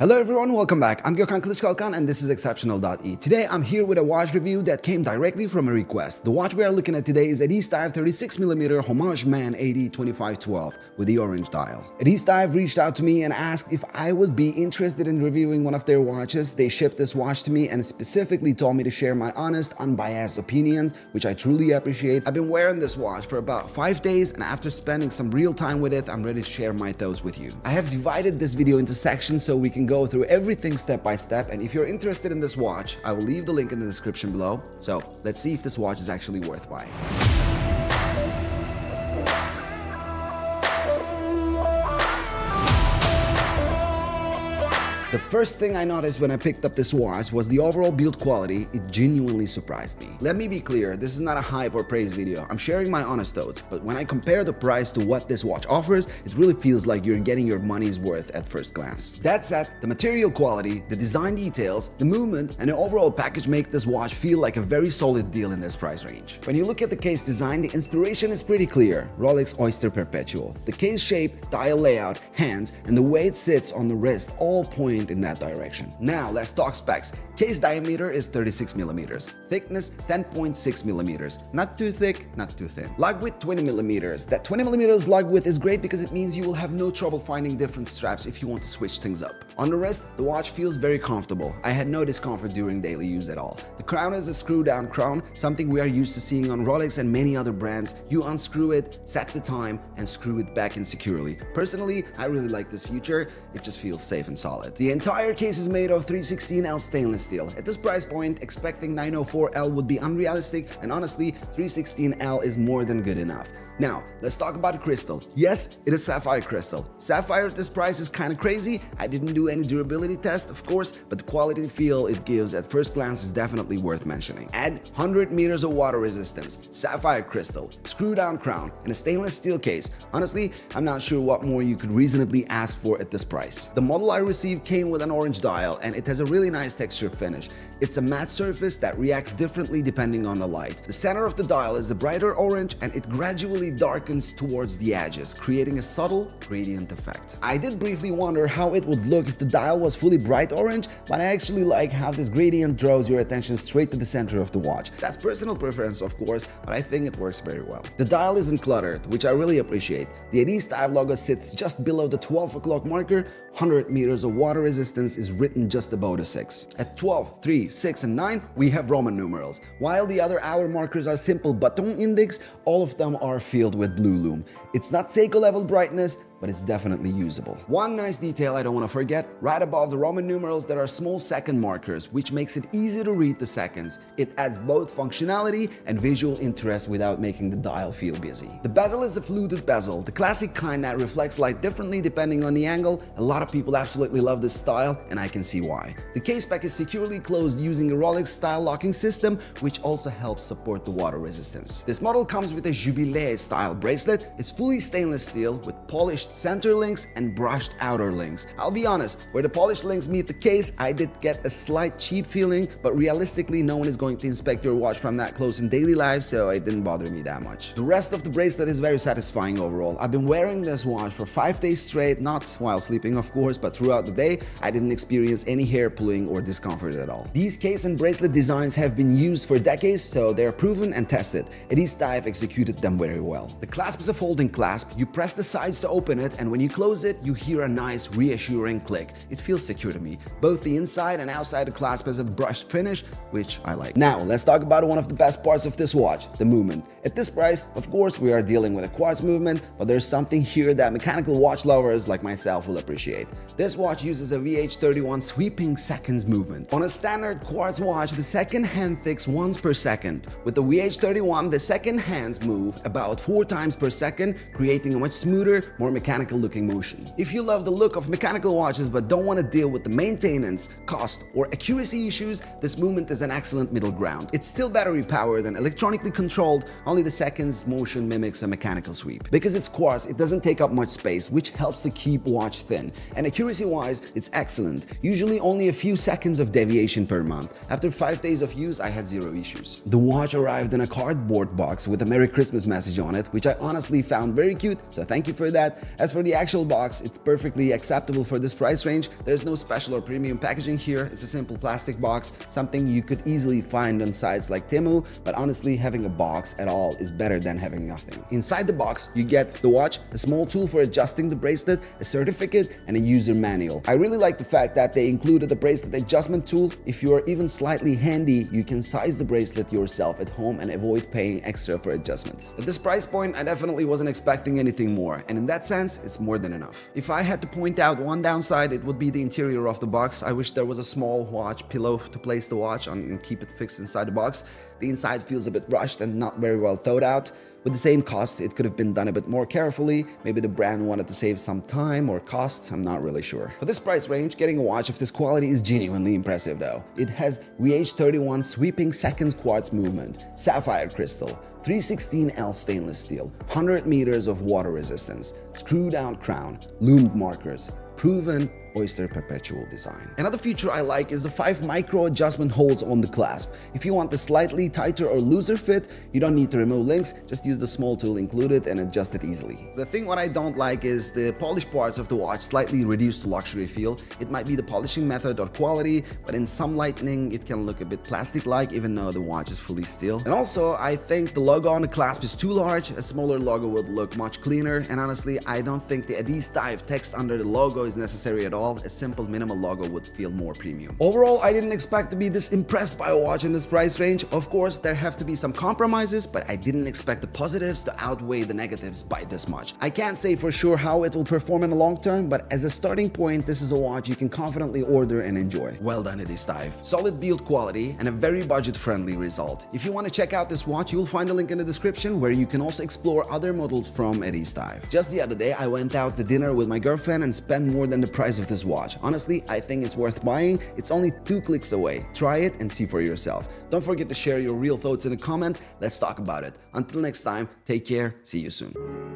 Hello everyone, welcome back. I'm Gökhan Kılıçkalkan and this is Exceptional.E. Today I'm here with a watch review that came directly from a request. The watch we are looking at today is Addiesdive 36mm Homage AD2512 with the orange dial. Addiesdive reached out to me and asked if I would be interested in reviewing one of their watches. They shipped this watch to me and specifically told me to share my honest, unbiased opinions, which I truly appreciate. I've been wearing this watch for about 5 days and after spending some real time with it, I'm ready to share my thoughts with you. I have divided this video into sections so we can go through everything step by step, and if you're interested in this watch, I will leave the link in the description below. So let's see if this watch is actually worth buying. The first thing I noticed when I picked up this watch was the overall build quality. It genuinely surprised me. Let me be clear, this is not a hype or praise video. I'm sharing my honest thoughts, but when I compare the price to what this watch offers, it really feels like you're getting your money's worth at first glance. That said, the material quality, the design details, the movement, and the overall package make this watch feel like a very solid deal in this price range. When you look at the case design, the inspiration is pretty clear. Rolex Oyster Perpetual. The case shape, dial layout, hands, and the way it sits on the wrist all point in that direction. Now let's talk specs. Case diameter is 36mm, thickness 10.6mm, not too thick, not too thin. Lug width 20mm. That 20mm lug width is great because it means you will have no trouble finding different straps if you want to switch things up. On the wrist, the watch feels very comfortable. I had no discomfort during daily use at all. The crown is a screw down crown, something we are used to seeing on Rolex and many other brands. You unscrew it, set the time, and screw it back in securely. Personally, I really like this feature. It just feels safe and solid. The entire case is made of 316L stainless steel. At this price point, expecting 904L would be unrealistic, and honestly, 316L is more than good enough. Now, let's talk about the crystal. Yes, it is sapphire crystal. Sapphire at this price is kind of crazy. I didn't do any durability test, of course, but the quality feel it gives at first glance is definitely worth mentioning. Add 100 meters of water resistance, sapphire crystal, screw down crown, and a stainless steel case. Honestly, I'm not sure what more you could reasonably ask for at this price. The model I received came with an orange dial, and it has a really nice texture finish. It's a matte surface that reacts differently depending on the light. The center of the dial is a brighter orange, and it gradually darkens towards the edges, creating a subtle gradient effect. I did briefly wonder how it would look if the dial was fully bright orange, but I actually like how this gradient draws your attention straight to the center of the watch. That's personal preference, of course, but I think it works very well. The dial isn't cluttered, which I really appreciate. The Addiesdive logo sits just below the 12 o'clock marker. 100 meters of water resistance is written just above a 6. At 12, 3, 6, and 9, we have Roman numerals. While the other hour markers are simple button index, all of them are filled with blue lume. It's not Seiko level brightness, but it's definitely usable. One nice detail I don't want to forget, right above the Roman numerals there are small second markers, which makes it easy to read the seconds. It adds both functionality and visual interest without making the dial feel busy. The bezel is a fluted bezel, the classic kind that reflects light differently depending on the angle. A lot of people absolutely love this style, and I can see why. The case back is securely closed using a Rolex style locking system, which also helps support the water resistance. This model comes with a Jubilee style bracelet. It's fully stainless steel with polished center links and brushed outer links. I'll be honest, where the polished links meet the case, I did get a slight cheap feeling, but realistically no one is going to inspect your watch from that close in daily life, so it didn't bother me that much. The rest of the bracelet is very satisfying overall. I've been wearing this watch for 5 days straight, not while sleeping of course, but throughout the day. I didn't experience any hair pulling or discomfort at all. These case and bracelet designs have been used for decades, so they're proven and tested. Addiesdive executed them very well. The clasp is a folding clasp. You press the sides to open it, and when you close it, you hear a nice reassuring click. It feels secure to me. Both the inside and outside the clasp has a brushed finish, which I like. Now, let's talk about one of the best parts of this watch, the movement. At this price, of course, we are dealing with a quartz movement, but there's something here that mechanical watch lovers like myself will appreciate. This watch uses a VH31 sweeping seconds movement. On a standard quartz watch, the second hand ticks once per second. With the VH31, the second hands move about 4 times per second, creating a much smoother, more mechanical looking motion. If you love the look of mechanical watches but don't want to deal with the maintenance, cost, or accuracy issues, this movement is an excellent middle ground. It's still battery powered and electronically controlled, only the seconds motion mimics a mechanical sweep. Because it's quartz, it doesn't take up much space, which helps to keep watch thin. And accuracy wise, it's excellent. Usually only a few seconds of deviation per month. After 5 days of use, I had 0 issues. The watch arrived in a cardboard box with a Merry Christmas message on it, which I honestly found very cute, so thank you for that. As for the actual box, it's perfectly acceptable for this price range. There's no special or premium packaging here. It's a simple plastic box, something you could easily find on sites like Temu, but honestly, having a box at all is better than having nothing. Inside the box, you get the watch, a small tool for adjusting the bracelet, a certificate, and a user manual. I really like the fact that they included a bracelet adjustment tool. If you are even slightly handy, you can size the bracelet yourself at home and avoid paying extra for adjustments. At this price point, I definitely wasn't expecting anything more, and in that sense, it's more than enough. If I had to point out one downside, it would be the interior of the box. I wish there was a small watch pillow to place the watch on and keep it fixed inside the box. The inside feels a bit rushed and not very well thought out. With the same cost, it could have been done a bit more carefully. Maybe the brand wanted to save some time or cost, I'm not really sure. For this price range, getting a watch of this quality is genuinely impressive though. It has VH31 sweeping seconds quartz movement, sapphire crystal, 316L stainless steel, 100 meters of water resistance, screwed out crown, loomed markers, proven Oyster Perpetual design. Another feature I like is the 5 micro adjustment holds on the clasp. If you want the slightly tighter or looser fit, you don't need to remove links, just use the small tool included and adjust it easily. The thing what I don't like is the polished parts of the watch slightly reduced to luxury feel. It might be the polishing method or quality, but in some lighting it can look a bit plastic-like even though the watch is fully steel. And also, I think the logo on the clasp is too large. A smaller logo would look much cleaner, and honestly, I don't think the Addiesdive text under the logo is necessary at all. A simple minimal logo would feel more premium. Overall, I didn't expect to be this impressed by a watch in this price range. Of course, there have to be some compromises, but I didn't expect the positives to outweigh the negatives by this much. I can't say for sure how it will perform in the long term, but as a starting point, this is a watch you can confidently order and enjoy. Well done, Addiesdive. Solid build quality and a very budget-friendly result. If you want to check out this watch, you will find a link in the description where you can also explore other models from Addiesdive. Just the other day, I went out to dinner with my girlfriend and spent more than the price of this watch. Honestly, I think it's worth buying. It's only 2 clicks away. Try it and see for yourself. Don't forget to share your real thoughts in a comment. Let's talk about it. Until next time, take care. See you soon.